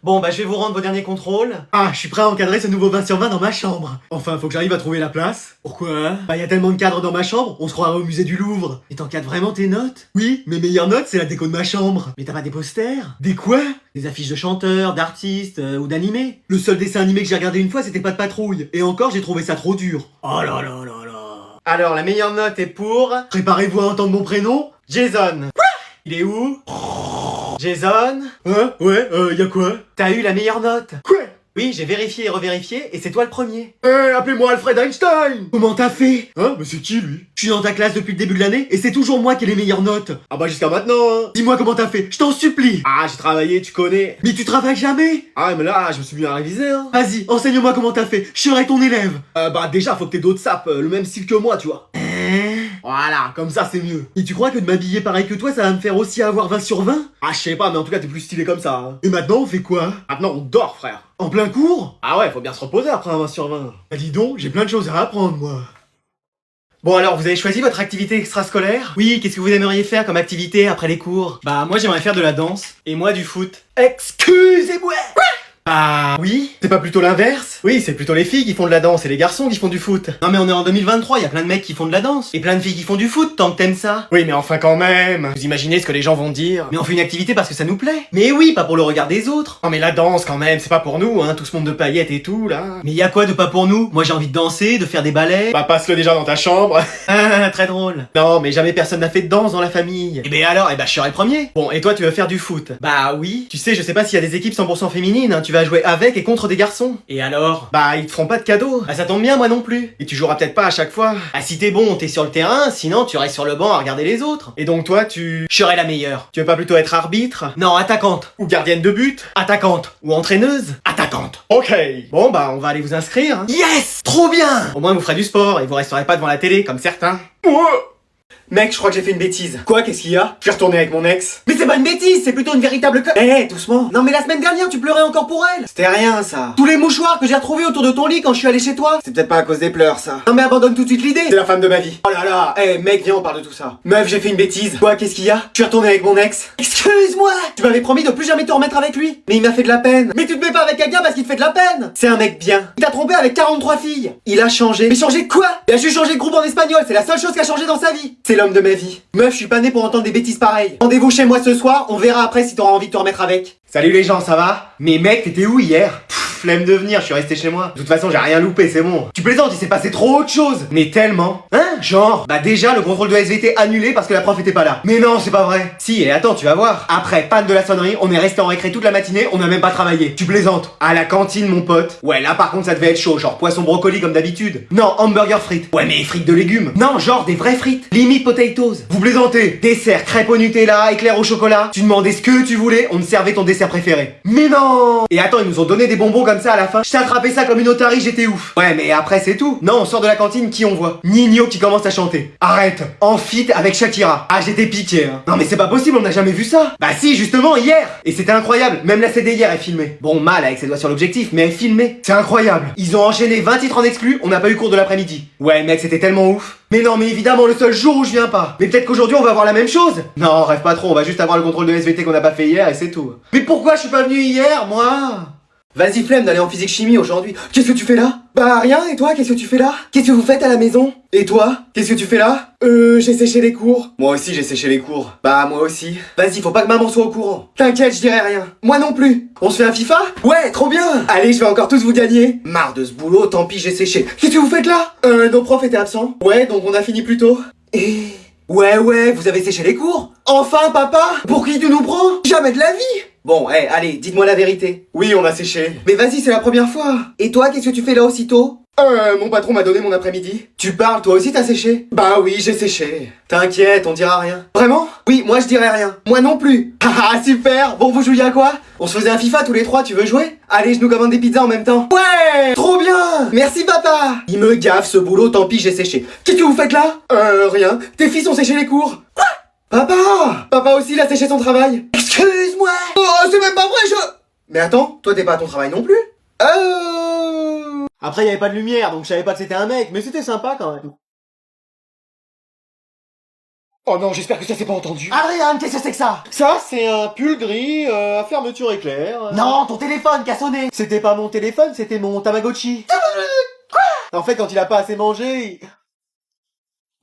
Bon, bah je vais vous rendre vos derniers contrôles. Ah, je suis prêt à encadrer ce nouveau 20 sur 20 dans ma chambre. Enfin, faut que j'arrive à trouver la place. Pourquoi? Bah, y a tellement de cadres dans ma chambre, on se croirait au musée du Louvre. Et t'encadres vraiment tes notes? Oui, mes meilleures notes, c'est la déco de ma chambre. Mais t'as pas des posters? Des quoi? Des affiches de chanteurs, d'artistes ou d'animés. Le seul dessin animé que j'ai regardé une fois, c'était Pas de patrouille. Et encore, j'ai trouvé ça trop dur. Oh là là là là. Alors, la meilleure note est pour... Préparez-vous à entendre mon prénom. Jason. Il est où? Jason? Hein? Ouais, y a quoi? T'as eu la meilleure note. Quoi? Oui, j'ai vérifié et revérifié, et c'est toi le premier. Appelez-moi Alfred Einstein. Comment t'as fait? Hein? Mais c'est qui, lui? Je suis dans ta classe depuis le début de l'année, et c'est toujours moi qui ai les meilleures notes. Ah bah jusqu'à maintenant, hein. Dis-moi comment t'as fait, je t'en supplie. Ah, j'ai travaillé, tu connais. Mais tu travailles jamais? Ah, mais là, je me suis bien révisé, hein. Vas-y, enseigne-moi comment t'as fait, je serai ton élève. Bah déjà, faut que t'aies d'autres sapes, le même style que moi, tu vois. Voilà, comme ça c'est mieux. Et tu crois que de m'habiller pareil que toi, ça va me faire aussi avoir 20 sur 20? Ah, je sais pas, mais en tout cas, t'es plus stylé comme ça, hein. Et maintenant, on fait quoi? Maintenant, on dort, frère. En plein cours? Ah ouais, faut bien se reposer après un 20 sur 20. Bah dis donc, j'ai plein de choses à apprendre, moi. Bon alors, vous avez choisi votre activité extrascolaire? Oui, qu'est-ce que vous aimeriez faire comme activité après les cours? Bah, moi j'aimerais faire de la danse, et moi du foot. Excusez-moi. Ah oui? C'est pas plutôt l'inverse? Oui, c'est plutôt les filles qui font de la danse et les garçons qui font du foot. Non mais on est en 2023, y a plein de mecs qui font de la danse. Et plein de filles qui font du foot, tant que t'aimes ça. Oui, mais enfin quand même. Vous imaginez ce que les gens vont dire? Mais on fait une activité parce que ça nous plaît. Mais oui, pas pour le regard des autres. Non mais la danse quand même, c'est pas pour nous, hein, tout ce monde de paillettes et tout, là. Mais y a quoi de pas pour nous? Moi j'ai envie de danser, de faire des ballets. Bah passe-le déjà dans ta chambre. Ah, très drôle. Non, mais jamais personne n'a fait de danse dans la famille. Et ben alors, je serai le premier. Bon, et toi tu veux faire du foot? Bah oui. Tu sais, je sais pas s'il y a des équipes 100% féminines, hein, tu vas jouer avec et contre des garçons. Et alors? Bah, ils te feront pas de cadeaux. Ah ça tombe bien, moi non plus. Et tu joueras peut-être pas à chaque fois. Ah si t'es bon, t'es sur le terrain, sinon tu restes sur le banc à regarder les autres. Et donc toi, tu Je serai la meilleure. veux pas plutôt être arbitre? Non, attaquante. Ou gardienne de but? Attaquante. Ou entraîneuse? Attaquante. Ok. Bon bah, on va aller vous inscrire, hein. Yes! Trop bien! Au moins vous ferez du sport et vous resterez pas devant la télé comme certains. Mec, je crois que j'ai fait une bêtise. Quoi, qu'est-ce qu'il y a? Je vais retourner avec mon ex. Mais c'est pas une bêtise, c'est plutôt une véritable Doucement. Non mais la semaine dernière, tu pleurais encore pour elle. C'était rien, ça. Tous les mouchoirs que j'ai retrouvés autour de ton lit quand je suis allé chez toi. C'est peut-être pas à cause des pleurs, ça. Non mais abandonne tout de suite l'idée. C'est la femme de ma vie. Oh là là, mec, viens, on parle de tout ça. Meuf, j'ai fait une bêtise. Quoi, qu'est-ce qu'il y a? Je suis retourné avec mon ex. Excuse-moi! Tu m'avais promis de plus jamais te remettre avec lui. Mais il m'a fait de la peine. Mais tu te mets pas avec quelqu'un parce qu'il te fait de la peine. C'est un mec bien. Il t'a trompé avec 43 filles. Il a changé. Mais changer de quoi? Il a juste changé de groupe en espagnol, c'est la seule chose qui a changé dans sa vie. C'est l'homme de ma vie. Meuf, je suis pas né pour entendre des bêtises pareilles. Rendez-vous chez moi ce soir, on verra après si t'auras envie de te remettre avec. Salut les gens, ça va? Mais mec, t'étais où hier? Flemme de venir, je suis resté chez moi. De toute façon, j'ai rien loupé, c'est bon. Tu plaisantes, il s'est passé trop autre chose. Mais tellement. Hein? Genre, bah déjà, le contrôle de SVT annulé parce que la prof était pas là. Mais non, c'est pas vrai. Si, et attends, tu vas voir. Après, panne de la sonnerie, on est resté en récré toute la matinée, on a même pas travaillé. Tu plaisantes. À la cantine, mon pote. Ouais, là par contre, ça devait être chaud, genre poisson brocoli comme d'habitude. Non, hamburger frites. Ouais, mais frites de légumes. Non, genre des vraies frites. Limite potatoes. Vous plaisantez. Dessert, crêpes au Nutella, éclair au chocolat. Tu demandais ce que tu voulais, on te servait ton dessert préféré. Mais non! Et attends, ils nous ont donné des bonbons comme ça à la fin. Je t'ai attrapé ça comme une otarie, j'étais ouf. Ouais, mais après c'est tout. Non, on sort de la cantine, qui on voit? Nino qui commence à chanter. Arrête. En feat avec Shakira. Ah, j'étais piqué, hein. Non mais c'est pas possible, on n'a jamais vu ça. Bah si, justement, hier. Et c'était incroyable. Même la CD hier est filmée. Bon, mal avec ses doigts sur l'objectif, mais elle est filmée. C'est incroyable. Ils ont enchaîné 20 titres en exclu, on n'a pas eu cours de l'après-midi. Ouais, mec, c'était tellement ouf. Mais non, mais évidemment, le seul jour où je viens pas. Mais peut-être qu'aujourd'hui on va voir la même chose. Non, rêve pas trop, on va juste avoir le contrôle de SVT qu'on n'a pas fait hier et c'est tout. Mais pourquoi je suis pas venu hier, moi? Vas-y, flemme d'aller en physique chimie aujourd'hui. Qu'est-ce que tu fais là? Bah rien, et toi, qu'est-ce que tu fais là? Qu'est-ce que vous faites à la maison? Et toi? Qu'est-ce que tu fais là? J'ai séché les cours. Moi aussi j'ai séché les cours. Bah moi aussi. Vas-y, faut pas que maman soit au courant. T'inquiète, je dirai rien. Moi non plus. On se fait un FIFA? Ouais, trop bien. Allez, je vais encore tous vous gagner. Marre de ce boulot, tant pis, j'ai séché. Qu'est-ce que vous faites là? Nos profs étaient absents. Ouais, donc on a fini plus tôt. Et... Ouais, vous avez séché les cours? Enfin, papa? Pour qui tu nous prends? Jamais de la vie. Bon, allez, dites-moi la vérité. Oui, on a séché. Mais vas-y, c'est la première fois. Et toi, qu'est-ce que tu fais là aussitôt? Mon patron m'a donné mon après-midi. Tu parles, toi aussi t'as séché? Bah oui, j'ai séché. T'inquiète, on dira rien. Vraiment? Oui, moi je dirai rien. Moi non plus. Ah super. Bon, vous jouiez à quoi? On se faisait un FIFA tous les trois, tu veux jouer? Allez, je nous commande des pizzas en même temps. Ouais. Trop bien. Merci papa. Il me gaffe ce boulot, tant pis, j'ai séché. Qu'est-ce que vous faites là? Rien. Tes fils ont séché les cours. Quoi? Papa. Papa aussi, il a séché son travail. Excuse-moi. Oh, c'est même pas vrai, Mais attends, toi t'es pas à ton travail non plus? Après, il y avait pas de lumière, donc je savais pas que c'était un mec, mais c'était sympa quand même. Oh non, j'espère que ça s'est pas entendu. Adrien, qu'est-ce que c'est que ça? Ça, c'est un pull gris à fermeture éclair. Non, ton téléphone qui a sonné. C'était pas mon téléphone, c'était mon Tamagotchi. Quoi? En fait, quand il a pas assez mangé...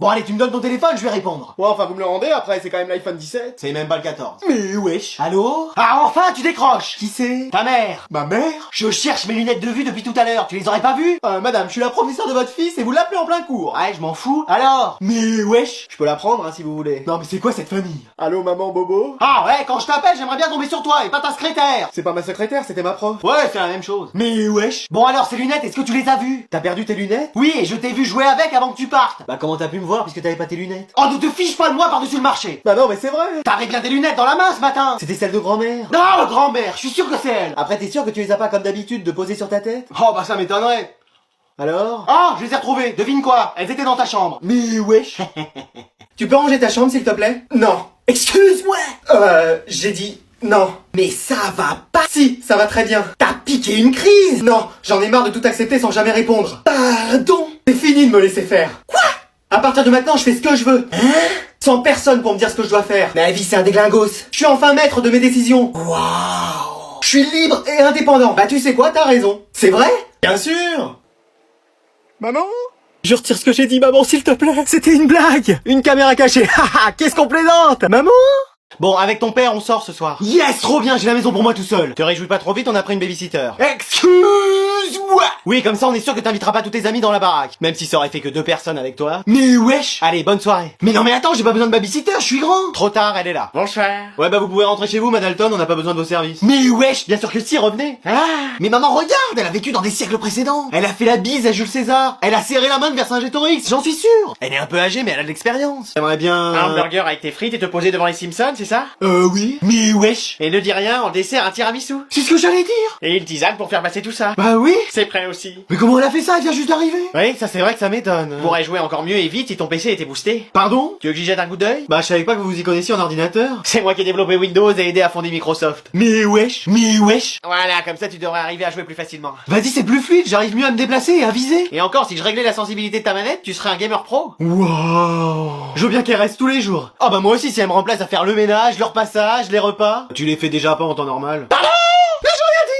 Bon allez, tu me donnes ton téléphone, je vais répondre. Ouais, enfin, vous me le rendez, après, c'est quand même l'iPhone 17. C'est même pas le 14. Mais wesh. Allô? Ah enfin, tu décroches. Qui c'est? Ta mère. Ma mère? Je cherche mes lunettes de vue depuis tout à l'heure, tu les aurais pas vues? Madame, je suis la professeure de votre fils et vous l'appelez en plein cours. Ouais, je m'en fous. Alors? Mais wesh. Je peux la prendre, hein, si vous voulez. Non mais c'est quoi cette famille? Allô, maman Bobo? Ah ouais, quand je t'appelle, j'aimerais bien tomber sur toi et pas ta secrétaire. C'est pas ma secrétaire, c'était ma prof. Ouais, c'est la même chose. Mais wesh. Bon alors, ces lunettes, est-ce que tu les as vues? T'as perdu tes lunettes? Oui, et je t'ai vu jouer avec avant que tu partes. Bah comment t'as pu me voir puisque t'avais pas tes lunettes? Oh, ne te fiche pas de moi par-dessus le marché. Bah non, mais c'est vrai. T'avais bien des lunettes dans la main ce matin. C'était celle de grand-mère. Non, grand-mère, je suis sûr que c'est elle. Après, t'es sûr que tu les as pas comme d'habitude de poser sur ta tête? Oh bah ça m'étonnerait. Alors? Ah, je les ai retrouvées, devine quoi? Elles étaient dans ta chambre. Mais wesh. Tu peux ranger ta chambre, s'il te plaît? Non. Excuse-moi. J'ai dit non. Mais ça va pas. Si, ça va très bien. T'as piqué une crise. Non, j'en ai marre de tout accepter sans jamais répondre. Pardon. C'est fini de me laisser faire. Quoi? À partir de maintenant, je fais ce que je veux. Hein? Sans personne pour me dire ce que je dois faire. Ma vie c'est un déglingos. Je suis enfin maître de mes décisions. Waouh. Je suis libre et indépendant. Bah tu sais quoi, t'as raison. C'est vrai? Bien sûr. Maman? Je retire ce que j'ai dit, maman, s'il te plaît. C'était une blague. Une caméra cachée. Haha, qu'est-ce qu'on plaisante? Maman? Bon, avec ton père, on sort ce soir. Yes, trop bien, j'ai la maison pour moi tout seul. Te réjouis pas trop vite, on a pris une babysitter. Excuse-moi. Oui, comme ça on est sûr que t'inviteras pas tous tes amis dans la baraque. Même si ça aurait fait que 2 personnes avec toi. Mais wesh. Allez, bonne soirée. Mais non mais attends, j'ai pas besoin de babysitter, je suis grand. Trop tard, elle est là. Bonsoir. Ouais, bah vous pouvez rentrer chez vous, Madalton, on n'a pas besoin de vos services. Mais wesh. Bien sûr que si, revenez. Ah. Mais maman, regarde, elle a vécu dans des siècles précédents. Elle a fait la bise à Jules César. Elle a serré la main de Vercingétorix, j'en suis sûr. Elle est un peu âgée, mais elle a de l'expérience. J'aimerais bien... Un hamburger avec tes frites et te poser devant les Simpsons, c'est ça? Oui. Mais wesh. Et ne dis rien, en dessert un tiramisu. C'est ce que j'allais dire. Et une tisane pour faire passer tout ça. Bah oui. C'est prêt aussi. Mais comment elle a fait ça? Elle vient juste d'arriver. Oui, ça c'est vrai que ça m'étonne. On pourrait jouer encore mieux et vite si ton PC était boosté. Pardon? Tu veux que j'y jette un coup d'œil? Bah je savais pas que vous vous y connaissiez en ordinateur. C'est moi qui ai développé Windows et aidé à fonder Microsoft. Mais wesh. Mais wesh. Voilà, comme ça tu devrais arriver à jouer plus facilement. Vas-y, c'est plus fluide, j'arrive mieux à me déplacer et à viser. Et encore, si je réglais la sensibilité de ta manette, tu serais un gamer pro. Waouh. Je veux bien qu'elle reste tous les jours. Ah bah moi aussi si elle me remplace à faire le ménage, le repassage, les repas. Tu les fais déjà pas en temps normal. Pardon. Mais j'ai rien dit.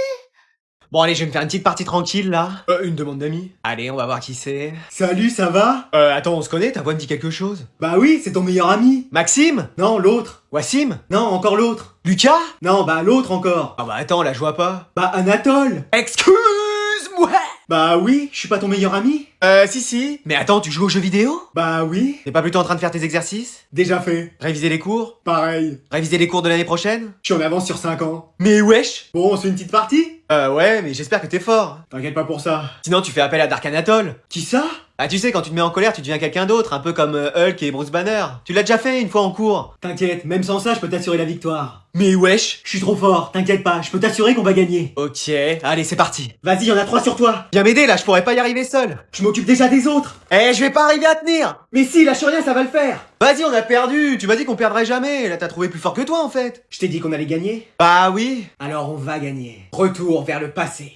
Bon allez, je vais me faire une petite partie tranquille là. Une demande d'amis. Allez, on va voir qui c'est. Salut, ça va? Attends, on se connaît, ta voix me dit quelque chose. Bah oui, c'est ton meilleur ami. Maxime? Non, l'autre. Wassim? Non, encore l'autre. Lucas? Non, bah l'autre encore. Ah bah attends, là je vois pas. Bah Anatole. Excuse-moi. Bah oui, je suis pas ton meilleur ami. Si. Mais attends, tu joues aux jeux vidéo? Bah oui, T'es pas plutôt en train de faire tes exercices? déjà fait. Réviser les cours? Pareil. Réviser les cours de l'année prochaine? Je suis en avance sur 5 ans. Mais wesh! Bon, on se fait une petite partie? Ouais, mais j'espère que t'es fort. T'inquiète pas pour ça. Sinon tu fais appel à Dark Anatole. Qui ça? Ah tu sais, quand tu te mets en colère, tu deviens quelqu'un d'autre, un peu comme Hulk et Bruce Banner. Tu l'as déjà fait une fois en cours. T'inquiète, même sans ça, je peux t'assurer la victoire. Mais wesh! Je suis trop fort, t'inquiète pas, je peux t'assurer qu'on va gagner. Ok, allez c'est parti. Vas-y, y'en a 3 sur toi. Viens m'aider là, je pourrais pas y arriver seul. Je m'occupe déjà des autres. Eh, je vais pas arriver à tenir. Mais si, lâche rien, ça va le faire. Vas-y, on a perdu. Tu m'as dit qu'on perdrait jamais. Là, t'as trouvé plus fort que toi en fait. Je t'ai dit qu'on allait gagner. Bah oui. Alors on va gagner. Retour vers le passé.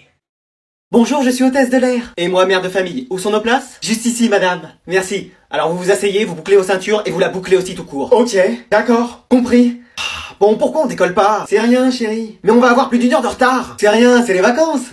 Bonjour, je suis hôtesse de l'air. Et moi, mère de famille. Où sont nos places? Juste ici, madame. Merci. Alors vous vous asseyez, vous bouclez vos ceintures et vous la bouclez aussi tout court. Ok, d'accord, compris. Bon, pourquoi on décolle pas? C'est rien, chérie. Mais on va avoir plus d'1 heure de retard. C'est rien, c'est les vacances.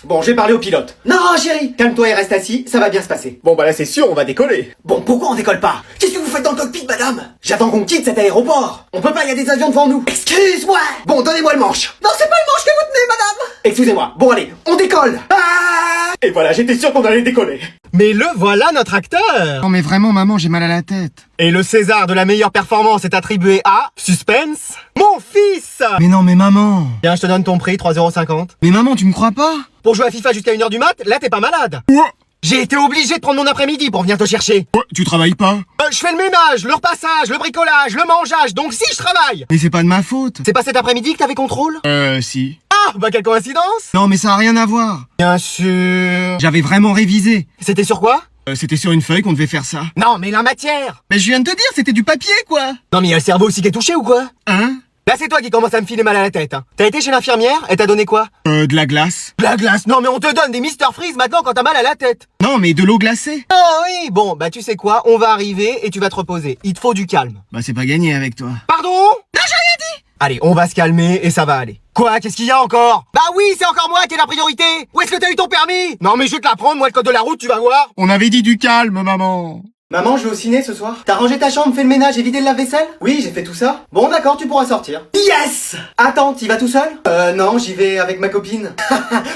Bon, j'ai parlé au pilote. Non, chérie, calme-toi et reste assis, ça va bien se passer. Bon bah là c'est sûr, on va décoller. Bon, pourquoi on décolle pas? Qu'est-ce que vous faites dans le cockpit, madame? J'attends qu'on quitte cet aéroport. On peut pas, il y a des avions devant nous. Excuse-moi. Bon, donnez-moi le manche. Non, c'est pas le manche que vous tenez, madame. Excusez-moi. Bon, allez, on décolle. Ah. Et voilà, j'étais sûr qu'on allait décoller. Mais le voilà notre acteur. Non mais vraiment maman, j'ai mal à la tête. Et le César de la meilleure performance est attribué à suspense, mon fils. Mais non mais maman. Tiens, je te donne ton prix, 3,50 €. Mais maman, tu me crois pas? Pour jouer à FIFA jusqu'à 1h du mat, là t'es pas malade. Ouais. J'ai été obligé de prendre mon après-midi pour venir te chercher. Ouais, tu travailles pas? Je fais le ménage, le repassage, le bricolage, le mangeage, donc si je travaille. Mais c'est pas de ma faute. C'est pas cet après-midi que t'avais contrôle? Si. Ah, bah quelle coïncidence. Non mais ça a rien à voir. Bien sûr. J'avais vraiment révisé. C'était sur quoi? C'était sur une feuille qu'on devait faire ça. Non, mais la matière. Mais je viens de te dire, c'était du papier quoi. Non mais y a le cerveau aussi qui est touché ou quoi? Hein? Là, c'est toi qui commence à me filer mal à la tête, hein. T'as été chez l'infirmière? Elle t'a donné quoi? De la glace. De la glace. Non, mais on te donne des Mister Freeze maintenant quand t'as mal à la tête. Non, mais de l'eau glacée. Ah oui, bon, bah tu sais quoi, on va arriver et tu vas te reposer. Il te faut du calme. Bah c'est pas gagné avec toi. Pardon? Non, j'ai rien dit. Allez, on va se calmer et ça va aller. Quoi? Qu'est-ce qu'il y a encore? Bah oui, c'est encore moi qui ai la priorité. Où est-ce que t'as eu ton permis? Non, mais je vais te l'apprendre, moi, le code de la route, tu vas voir. On avait dit du calme, maman. Maman, je vais au ciné ce soir. T'as rangé ta chambre, fait le ménage et vidé le lave-vaisselle? Oui, j'ai fait tout ça. Bon, d'accord, tu pourras sortir. Yes! Attends, t'y vas tout seul? Non, j'y vais avec ma copine.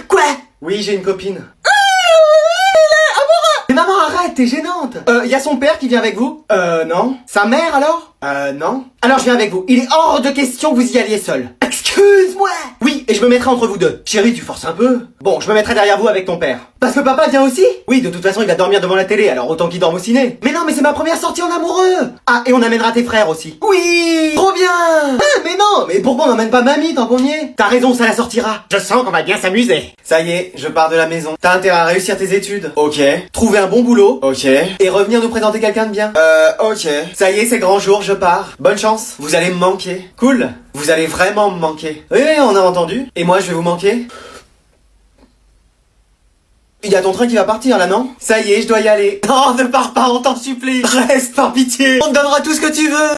Quoi? Oui, j'ai une copine. Mais maman, arrête, t'es gênante. Y a son père qui vient avec vous? Non. Sa mère alors? Non. Alors je viens avec vous. Il est hors de question que vous y alliez seul. Excuse-moi. Oui, et je me mettrai entre vous deux. Chérie, tu forces un peu. Bon, je me mettrai derrière vous avec ton père. Parce que papa vient aussi? Oui, de toute façon, il va dormir devant la télé, alors autant qu'il dorme au ciné. Mais non, mais c'est ma première sortie en amoureux. Ah, et on amènera tes frères aussi. Oui. Trop bien. Ah, mais non, mais pourquoi on n'emmène pas mamie tant qu'on y est? T'as raison, ça la sortira. Je sens qu'on va bien s'amuser. Ça y est, je pars de la maison. T'as intérêt à réussir tes études. Ok. Trouver un bon boulot. Ok. Et revenir nous présenter quelqu'un de bien. Ok. Ça y est, c'est grand jour, je pars. Bonne chance. Vous allez me manquer. Cool. Vous allez vraiment me manquer. Oui, on a entendu. Et moi, je vais vous manquer. Il y a ton train qui va partir là, non? Ça y est, je dois y aller. Non, ne pars pas, on t'en supplie. Reste, par pitié. On te donnera tout ce que tu veux.